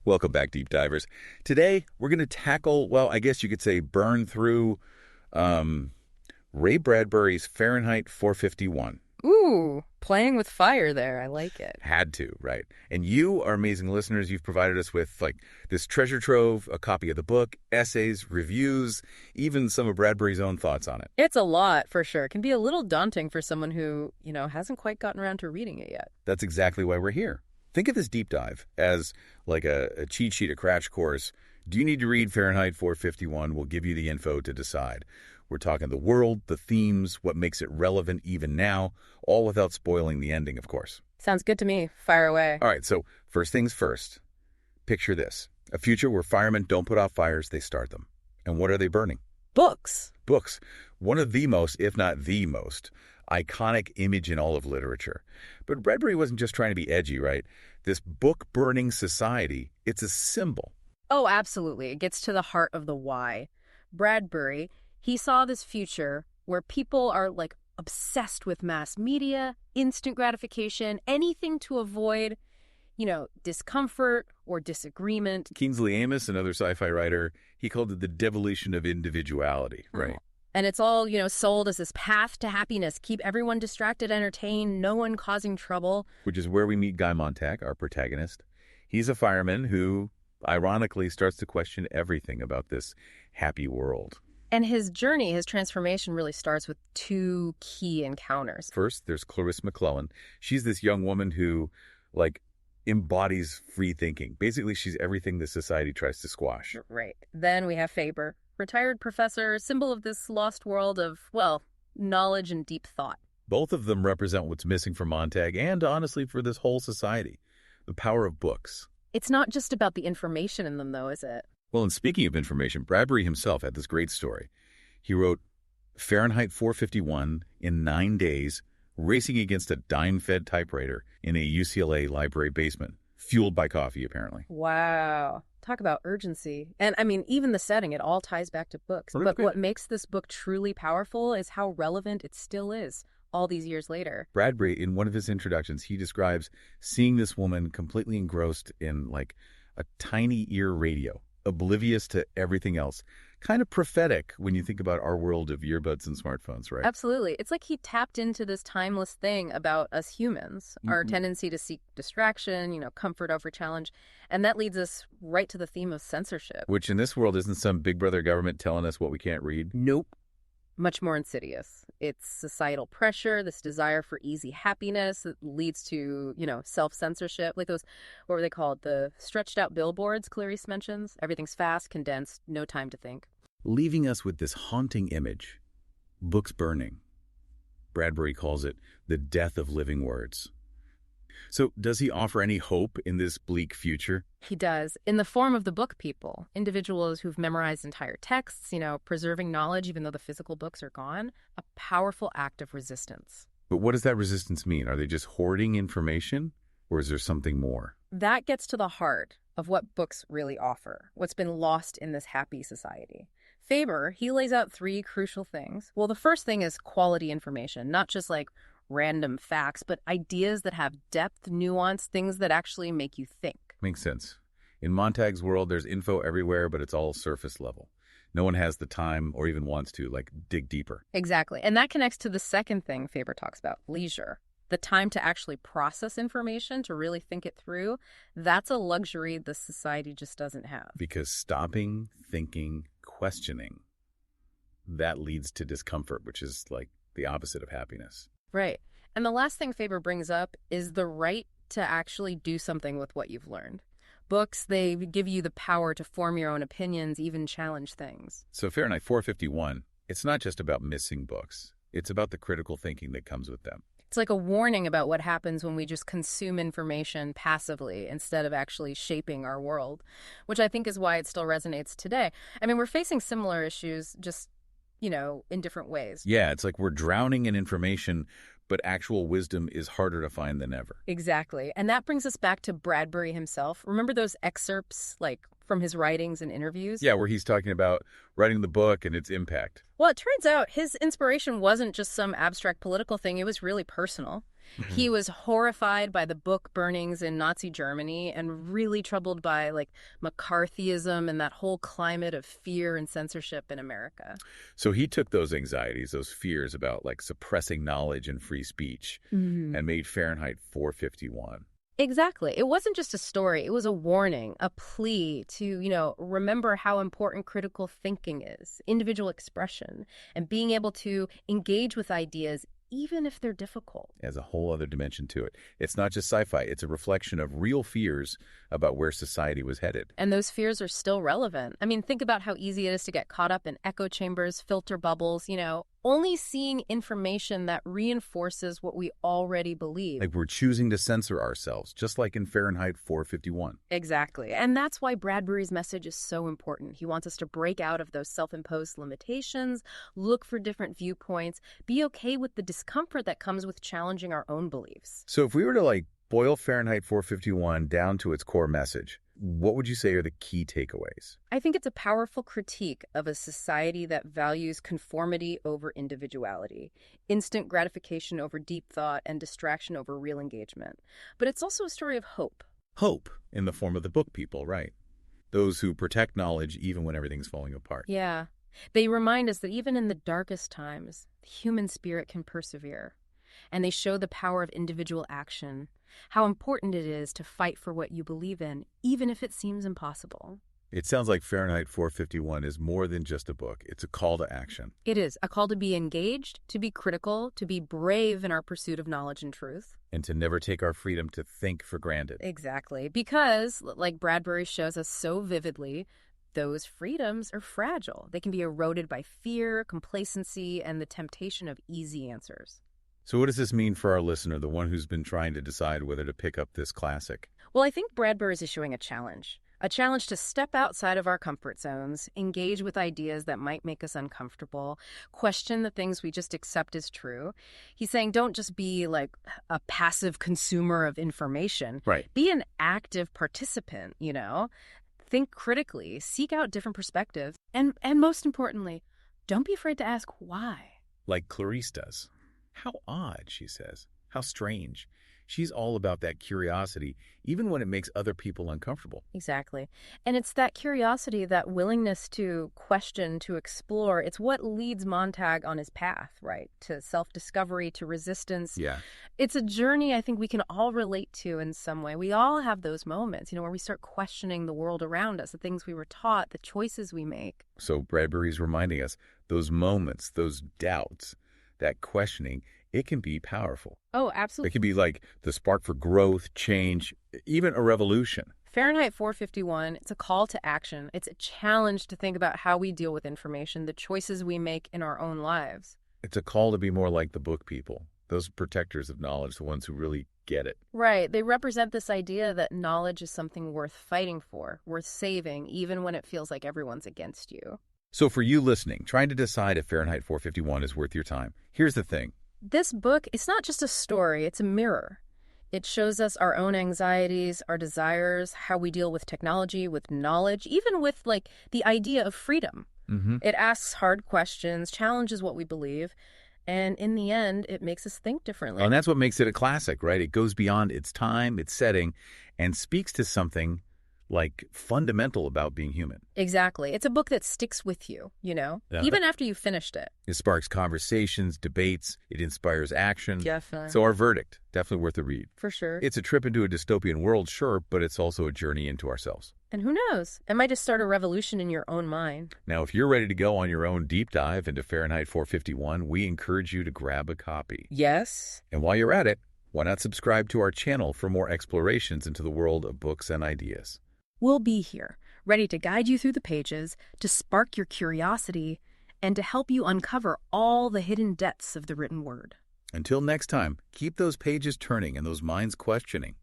Welcome back, Deep Divers. Today, we're going to tackle, well, I guess you could say burn through Ray Bradbury's Fahrenheit 451. Ooh, playing with fire there. I like it. Had to, right? And you, our amazing listeners, you've provided us with this treasure trove, a copy of the book, essays, reviews, even some of Bradbury's own thoughts on it. It's a lot, for sure. It can be a little daunting for someone who, hasn't quite gotten around to reading it yet. That's exactly why we're here. Think of this deep dive as like a cheat sheet, a crash course. Do you need to read Fahrenheit 451? We'll give you the info to decide. We're talking the world, the themes, what makes it relevant even now, all without spoiling the ending, of course. Sounds good to me. Fire away. All right, so first things first. Picture this. A future where firemen don't put out fires, they start them. And what are they burning? Books. Books. One of the most, if not the most, iconic image in all of literature. But Bradbury wasn't just trying to be edgy, right? This book-burning society, it's a symbol. Oh, absolutely. It gets to the heart of the why. Bradbury, he saw this future where people are obsessed with mass media, instant gratification, anything to avoid, discomfort or disagreement. Kingsley Amis, another sci-fi writer, he called it the devolution of individuality, right? And it's all, sold as this path to happiness. Keep everyone distracted, entertained, no one causing trouble. Which is where we meet Guy Montag, our protagonist. He's a fireman who, ironically, starts to question everything about this happy world. And his journey, his transformation really starts with two key encounters. First, there's Clarissa McClellan. She's this young woman who, embodies free thinking. Basically, she's everything the society tries to squash. Right. Then we have Faber, retired professor, symbol of this lost world of, knowledge and deep thought. Both of them represent what's missing for Montag and, honestly, for this whole society. The power of books. It's not just about the information in them, though, is it? Well, and speaking of information, Bradbury himself had this great story. He wrote Fahrenheit 451 in 9 days, racing against a dime-fed typewriter in a UCLA library basement, fueled by coffee, apparently. Wow. Talk about urgency. And even the setting, it all ties back to books. But what makes this book truly powerful is how relevant it still is all these years later. Bradbury, in one of his introductions, he describes seeing this woman completely engrossed in a tiny ear radio, oblivious to everything else. Kind of prophetic when you think about our world of earbuds and smartphones, right? Absolutely. It's like he tapped into this timeless thing about us humans, our tendency to seek distraction, comfort over challenge. And that leads us right to the theme of censorship. Which in this world isn't some big brother government telling us what we can't read. Nope. Much more insidious. It's societal pressure, this desire for easy happiness that leads to, self-censorship. Like those, what were they called? The stretched out billboards Clarice mentions. Everything's fast, condensed, no time to think. Leaving us with this haunting image. Books burning. Bradbury calls it the death of living words. So does he offer any hope in this bleak future? He does, in the form of the book people, individuals who've memorized entire texts, preserving knowledge even though the physical books are gone, a powerful act of resistance. But what does that resistance mean? Are they just hoarding information, or is there something more? That gets to the heart of what books really offer, what's been lost in this happy society. Faber, he lays out three crucial things. Well, the first thing is quality information, not just random facts, but ideas that have depth, nuance, things that actually make you think. Makes sense. In Montag's world, there's info everywhere, but it's all surface level. No one has the time or even wants to, dig deeper. Exactly. And that connects to the second thing Faber talks about, leisure. The time to actually process information, to really think it through. That's a luxury the society just doesn't have. Because stopping, thinking, questioning, that leads to discomfort, which is the opposite of happiness. Right. And the last thing Faber brings up is the right to actually do something with what you've learned. Books, they give you the power to form your own opinions, even challenge things. So Fahrenheit 451, it's not just about missing books. It's about the critical thinking that comes with them. It's like a warning about what happens when we just consume information passively instead of actually shaping our world, which I think is why it still resonates today. We're facing similar issues, just in different ways. Yeah, it's like we're drowning in information, but actual wisdom is harder to find than ever. Exactly. And that brings us back to Bradbury himself. Remember those excerpts, from his writings and interviews? Yeah, where he's talking about writing the book and its impact. Well, it turns out his inspiration wasn't just some abstract political thing. It was really personal. He was horrified by the book burnings in Nazi Germany and really troubled by McCarthyism and that whole climate of fear and censorship in America. So he took those anxieties, those fears about suppressing knowledge and free speech, and made Fahrenheit 451. Exactly. It wasn't just a story. It was a warning, a plea to, remember how important critical thinking is, individual expression, and being able to engage with ideas even if they're difficult. There's a whole other dimension to it. It's not just sci-fi. It's a reflection of real fears about where society was headed. And those fears are still relevant. I mean, think about how easy it is to get caught up in echo chambers, filter bubbles, only seeing information that reinforces what we already believe. Like we're choosing to censor ourselves, just like in Fahrenheit 451. Exactly. And that's why Bradbury's message is so important. He wants us to break out of those self-imposed limitations, look for different viewpoints, be okay with the discomfort that comes with challenging our own beliefs. So if we were to boil Fahrenheit 451 down to its core message, what would you say are the key takeaways? I think it's a powerful critique of a society that values conformity over individuality, instant gratification over deep thought, and distraction over real engagement. But it's also a story of hope. Hope in the form of the book people, right? Those who protect knowledge even when everything's falling apart. Yeah. They remind us that even in the darkest times, the human spirit can persevere. And they show the power of individual action, how important it is to fight for what you believe in, even if it seems impossible. It sounds like Fahrenheit 451 is more than just a book. It's a call to action. It is a call to be engaged, to be critical, to be brave in our pursuit of knowledge and truth. And to never take our freedom to think for granted. Exactly. Because, like Bradbury shows us so vividly, those freedoms are fragile. They can be eroded by fear, complacency, and the temptation of easy answers. So what does this mean for our listener, the one who's been trying to decide whether to pick up this classic? Well, I think Bradbury is issuing a challenge to step outside of our comfort zones, engage with ideas that might make us uncomfortable, question the things we just accept as true. He's saying don't just be like a passive consumer of information. Right. Be an active participant, Think critically, seek out different perspectives, and most importantly, don't be afraid to ask why. Like Clarice does. How odd, she says. How strange. She's all about that curiosity, even when it makes other people uncomfortable. Exactly. And it's that curiosity, that willingness to question, to explore. It's what leads Montag on his path, right? To self-discovery, to resistance. Yeah. It's a journey I think we can all relate to in some way. We all have those moments, where we start questioning the world around us, the things we were taught, the choices we make. So Bradbury's reminding us, those moments, those doubts, that questioning, it can be powerful. Oh, absolutely. It can be like the spark for growth, change, even a revolution. Fahrenheit 451, it's a call to action. It's a challenge to think about how we deal with information, the choices we make in our own lives. It's a call to be more like the book people, those protectors of knowledge, the ones who really get it. Right. They represent this idea that knowledge is something worth fighting for, worth saving, even when it feels like everyone's against you. So for you listening, trying to decide if Fahrenheit 451 is worth your time, here's the thing. This book, it's not just a story, it's a mirror. It shows us our own anxieties, our desires, how we deal with technology, with knowledge, even with the idea of freedom. Mm-hmm. It asks hard questions, challenges what we believe, and in the end, it makes us think differently. And that's what makes it a classic, right? It goes beyond its time, its setting, and speaks to something fundamental about being human. Exactly. It's a book that sticks with you, even after you've finished it. It sparks conversations, debates, it inspires action. Definitely. So our verdict, definitely worth a read. For sure. It's a trip into a dystopian world, sure, but it's also a journey into ourselves. And who knows? It might just start a revolution in your own mind. Now, if you're ready to go on your own deep dive into Fahrenheit 451, we encourage you to grab a copy. Yes. And while you're at it, why not subscribe to our channel for more explorations into the world of books and ideas? We'll be here, ready to guide you through the pages, to spark your curiosity, and to help you uncover all the hidden depths of the written word. Until next time, keep those pages turning and those minds questioning.